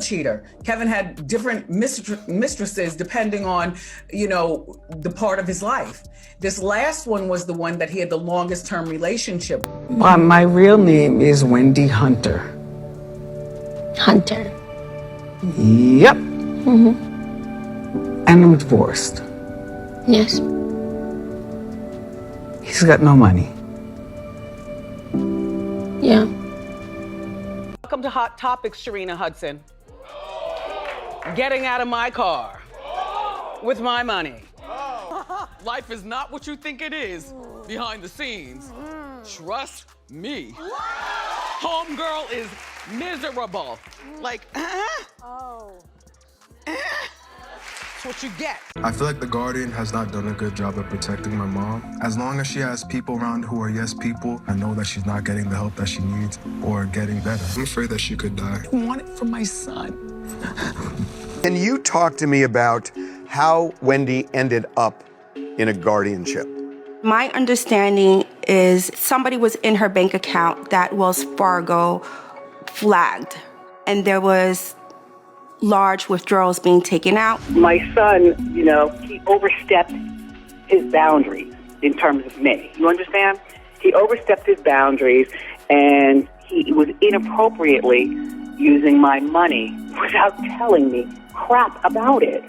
serial cheater. Kevin had different mistresses depending on, the part of his life. This last one was the one that he had the longest term relationship. My real name is Wendy Hunter. Hunter. Yep. Mm-hmm. And I'm divorced. Yes. He's got no money. Yeah. Welcome to Hot Topics, Sharina Hudson. Getting out of my car with my money. Life is not what you think it is behind the scenes. Trust me. Homegirl is miserable. That's what you get. I feel like the Guardian has not done a good job of protecting my mom. As long as she has people around who are yes people, I know that she's not getting the help that she needs or getting better. I'm afraid that she could die. I want it for my son. Can you talk to me about how Wendy ended up in a guardianship? My understanding is somebody was in her bank account that Wells Fargo flagged, and there was large withdrawals being taken out. My son, he overstepped his boundaries in terms of me. You understand? He overstepped his boundaries, and he was inappropriately using my money without telling me crap about it.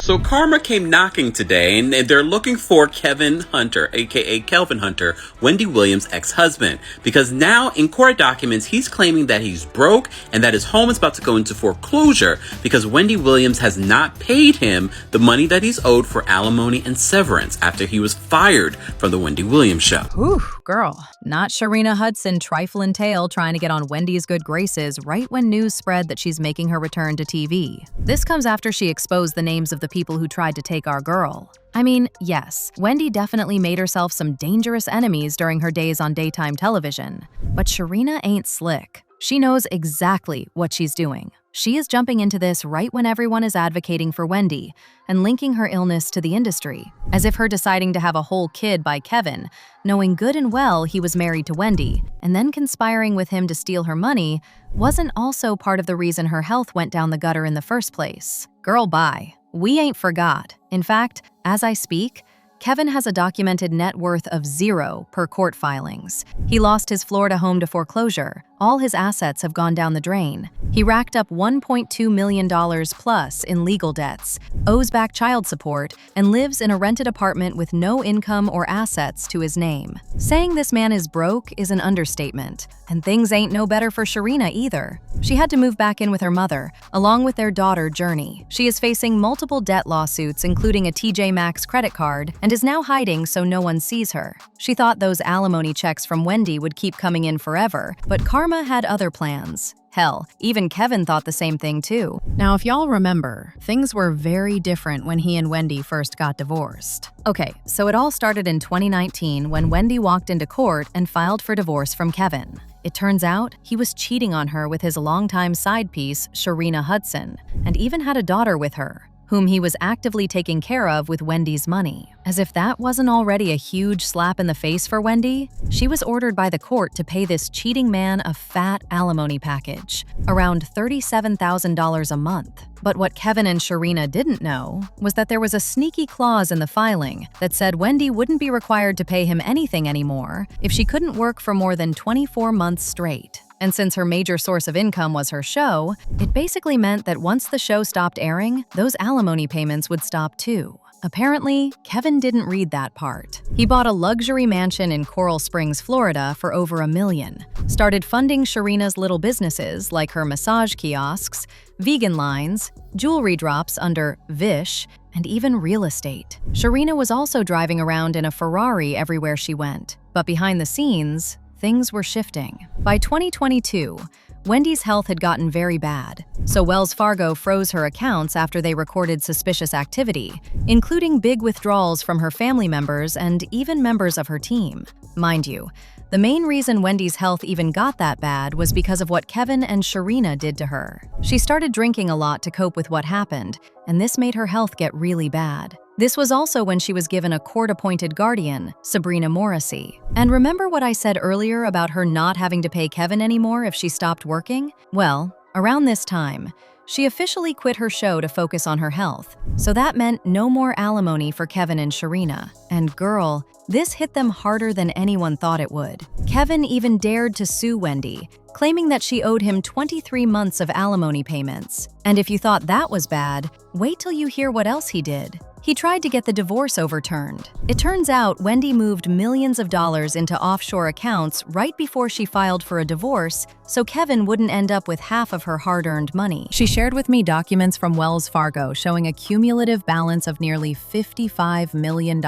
So karma came knocking today, and they're looking for Kevin Hunter, aka Kelvin Hunter, Wendy Williams' ex-husband, because now in court documents he's claiming that he's broke and that his home is about to go into foreclosure because Wendy Williams has not paid him the money that he's owed for alimony and severance after he was fired from the Wendy Williams show. Whew, girl, not Sharina Hudson trifling tale trying to get on Wendy's good graces right when news spread that she's making her return to TV. This comes after she exposed the names of the people who tried to take our girl. I mean, yes, Wendy definitely made herself some dangerous enemies during her days on daytime television. But Sharina ain't slick. She knows exactly what she's doing. She is jumping into this right when everyone is advocating for Wendy and linking her illness to the industry, as if her deciding to have a whole kid by Kevin, knowing good and well he was married to Wendy, and then conspiring with him to steal her money, wasn't also part of the reason her health went down the gutter in the first place. Girl, bye. We ain't forgot. In fact, as I speak, Kevin has a documented net worth of 0 per court filings. He lost his Florida home to foreclosure. All his assets have gone down the drain. He racked up $1.2 million plus in legal debts, owes back child support, and lives in a rented apartment with no income or assets to his name. Saying this man is broke is an understatement. And things ain't no better for Sharina either. She had to move back in with her mother, along with their daughter, Journey. She is facing multiple debt lawsuits, including a TJ Maxx credit card, and is now hiding so no one sees her. She thought those alimony checks from Wendy would keep coming in forever, but karma had other plans. Hell, even Kevin thought the same thing too. Now, if y'all remember, things were very different when he and Wendy first got divorced. Okay, so it all started in 2019 when Wendy walked into court and filed for divorce from Kevin. It turns out he was cheating on her with his longtime side piece, Sharina Hudson, and even had a daughter with her, whom he was actively taking care of with Wendy's money. As if that wasn't already a huge slap in the face for Wendy, she was ordered by the court to pay this cheating man a fat alimony package, around $37,000 a month. But what Kevin and Sharina didn't know was that there was a sneaky clause in the filing that said Wendy wouldn't be required to pay him anything anymore if she couldn't work for more than 24 months straight. And since her major source of income was her show, it basically meant that once the show stopped airing, those alimony payments would stop too. Apparently, Kevin didn't read that part. He bought a luxury mansion in Coral Springs, Florida for over $1 million, started funding Sharina's little businesses like her massage kiosks, vegan lines, jewelry drops under Vish, and even real estate. Sharina was also driving around in a Ferrari everywhere she went. But behind the scenes, things were shifting. By 2022, Wendy's health had gotten very bad, so Wells Fargo froze her accounts after they recorded suspicious activity, including big withdrawals from her family members and even members of her team. Mind you, the main reason Wendy's health even got that bad was because of what Kevin and Sharina did to her. She started drinking a lot to cope with what happened, and this made her health get really bad. This was also when she was given a court-appointed guardian, Sabrina Morrissey. And remember what I said earlier about her not having to pay Kevin anymore if she stopped working? Well, around this time, she officially quit her show to focus on her health. So that meant no more alimony for Kevin and Sharina. And girl, this hit them harder than anyone thought it would. Kevin even dared to sue Wendy, claiming that she owed him 23 months of alimony payments. And if you thought that was bad, wait till you hear what else he did. He tried to get the divorce overturned. It turns out Wendy moved millions of dollars into offshore accounts right before she filed for a divorce, so Kevin wouldn't end up with half of her hard-earned money. She shared with me documents from Wells Fargo showing a cumulative balance of nearly $55 million.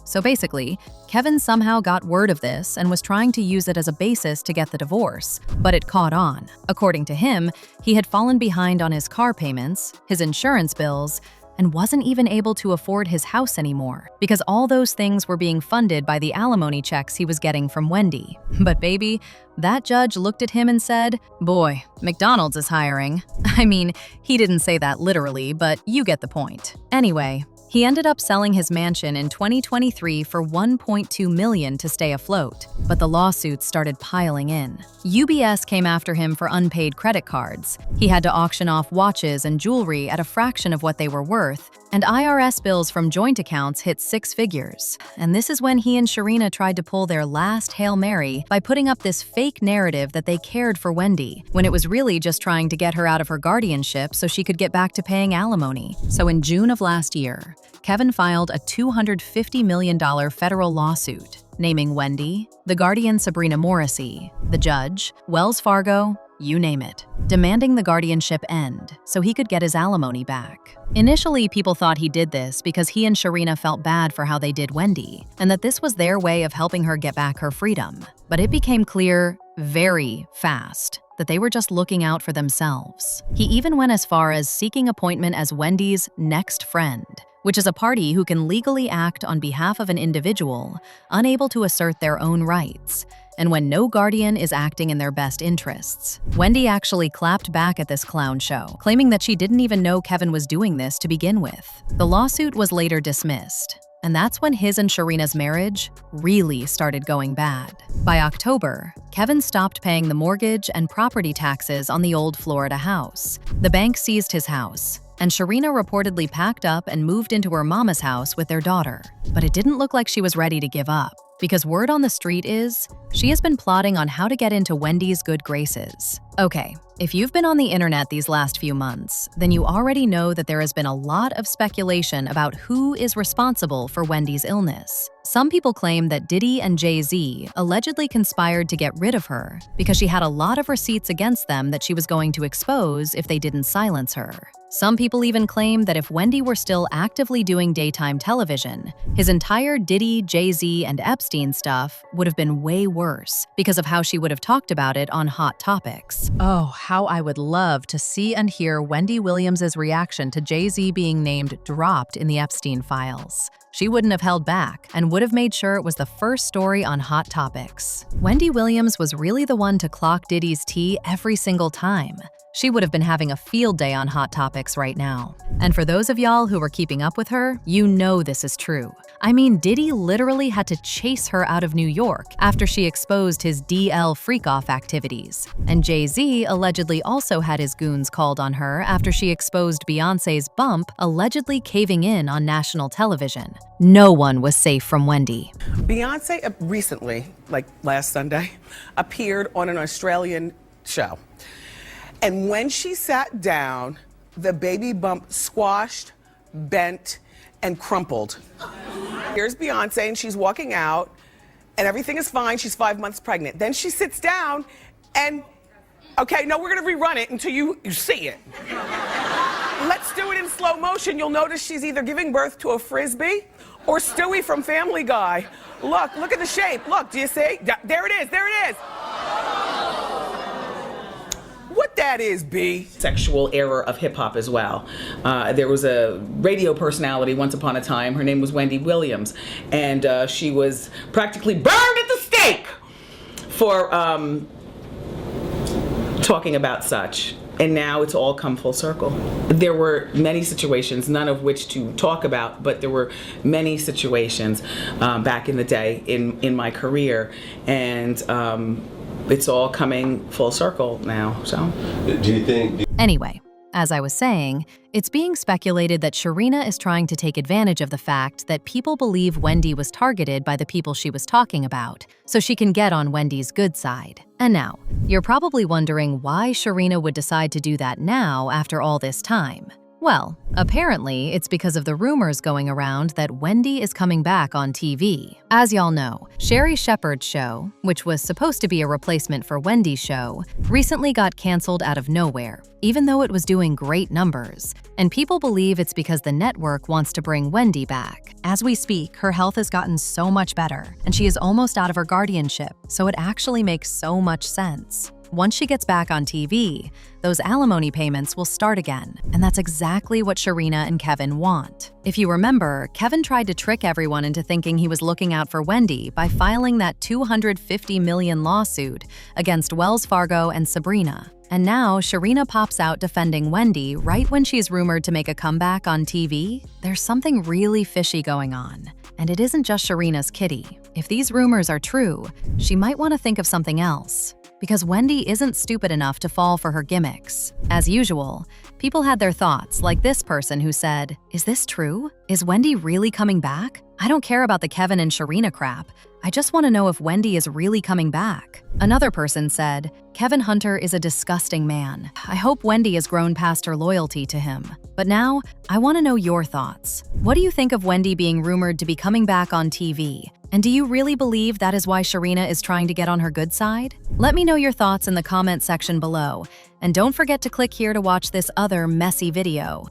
So basically, Kevin somehow got word of this and was trying to use it as a basis to get the divorce, but it caught on. According to him, he had fallen behind on his car payments, his insurance bills, and wasn't even able to afford his house anymore because all those things were being funded by the alimony checks he was getting from Wendy. But baby, that judge looked at him and said, "Boy, McDonald's is hiring." I mean, he didn't say that literally, but you get the point. Anyway, he ended up selling his mansion in 2023 for $1.2 million to stay afloat, but the lawsuits started piling in. UBS came after him for unpaid credit cards. He had to auction off watches and jewelry at a fraction of what they were worth, and IRS bills from joint accounts hit 6 figures. And this is when he and Sharina tried to pull their last Hail Mary by putting up this fake narrative that they cared for Wendy, when it was really just trying to get her out of her guardianship so she could get back to paying alimony. So in June of last year, Kevin filed a $250 million federal lawsuit, naming Wendy, the guardian Sabrina Morrissey, the judge, Wells Fargo, you name it, demanding the guardianship end so he could get his alimony back. Initially, people thought he did this because he and Sharina felt bad for how they did Wendy, and that this was their way of helping her get back her freedom. But it became clear very fast that they were just looking out for themselves. He even went as far as seeking appointment as Wendy's next friend, which is a party who can legally act on behalf of an individual unable to assert their own rights, and when no guardian is acting in their best interests. Wendy actually clapped back at this clown show, claiming that she didn't even know Kevin was doing this to begin with. The lawsuit was later dismissed, and that's when his and Sharina's marriage really started going bad. By October, Kevin stopped paying the mortgage and property taxes on the old Florida house. The bank seized his house, and Sharina reportedly packed up and moved into her mama's house with their daughter. But it didn't look like she was ready to give up, because word on the street is she has been plotting on how to get into Wendy's good graces. Okay, if you've been on the internet these last few months, then you already know that there has been a lot of speculation about who is responsible for Wendy's illness. Some people claim that Diddy and Jay-Z allegedly conspired to get rid of her because she had a lot of receipts against them that she was going to expose if they didn't silence her. Some people even claim that if Wendy were still actively doing daytime television, his entire Diddy, Jay-Z, and Epstein stuff would have been way worse because of how she would have talked about it on Hot Topics. Oh, how I would love to see and hear Wendy Williams' reaction to Jay-Z being named dropped in the Epstein files. She wouldn't have held back and would have made sure it was the first story on Hot Topics. Wendy Williams was really the one to clock Diddy's tea every single time. She would have been having a field day on Hot Topics right now. And for those of y'all who were keeping up with her, you know this is true. I mean, Diddy literally had to chase her out of New York after she exposed his DL freak-off activities. And Jay-Z allegedly also had his goons called on her after she exposed Beyoncé's bump allegedly caving in on national television. No one was safe from Wendy. Beyonce recently, like last Sunday, appeared on an Australian show. And when she sat down, the baby bump squashed, bent, and crumpled. Here's Beyonce, and she's walking out, and everything is fine. She's 5 months pregnant. Then she sits down, and, okay, no, we're gonna rerun it until you see it. Let's do it in slow motion. You'll notice she's either giving birth to a Frisbee or Stewie from Family Guy. Look at the shape. Look, do you see? There it is, there it is. What that is, B? Sexual era of hip hop as well. There was a radio personality once upon a time. Her name was Wendy Williams, and she was practically burned at the stake for talking about such. And now it's all come full circle. There were many situations, none of which to talk about, but there were many situations back in the day in my career, and it's all coming full circle now, so. Anyway, As I was saying, it's being speculated that Sharina is trying to take advantage of the fact that people believe Wendy was targeted by the people she was talking about, so she can get on Wendy's good side. And now, you're probably wondering why Sharina would decide to do that now after all this time. Well, apparently, it's because of the rumors going around that Wendy is coming back on TV. As y'all know, Sherri Shepherd's show, which was supposed to be a replacement for Wendy's show, recently got canceled out of nowhere, even though it was doing great numbers. And people believe it's because the network wants to bring Wendy back. As we speak, her health has gotten so much better, and she is almost out of her guardianship, so it actually makes so much sense. Once she gets back on TV, those alimony payments will start again, and that's exactly what Sharina and Kevin want. If you remember, Kevin tried to trick everyone into thinking he was looking out for Wendy by filing that $250 million lawsuit against Wells Fargo and Sabrina. And now Sharina pops out defending Wendy right when she's rumored to make a comeback on TV. There's something really fishy going on, and it isn't just Sharina's kitty. If these rumors are true, she might want to think of something else. Because Wendy isn't stupid enough to fall for her gimmicks. As usual, people had their thoughts, like this person who said, "Is this true? Is Wendy really coming back? I don't care about the Kevin and Sharina crap. I just want to know if Wendy is really coming back." Another person said, "Kevin Hunter is a disgusting man. I hope Wendy has grown past her loyalty to him." But now, I want to know your thoughts. What do you think of Wendy being rumored to be coming back on TV? And do you really believe that is why Sharina is trying to get on her good side? Let me know your thoughts in the comment section below. And don't forget to click here to watch this other messy video.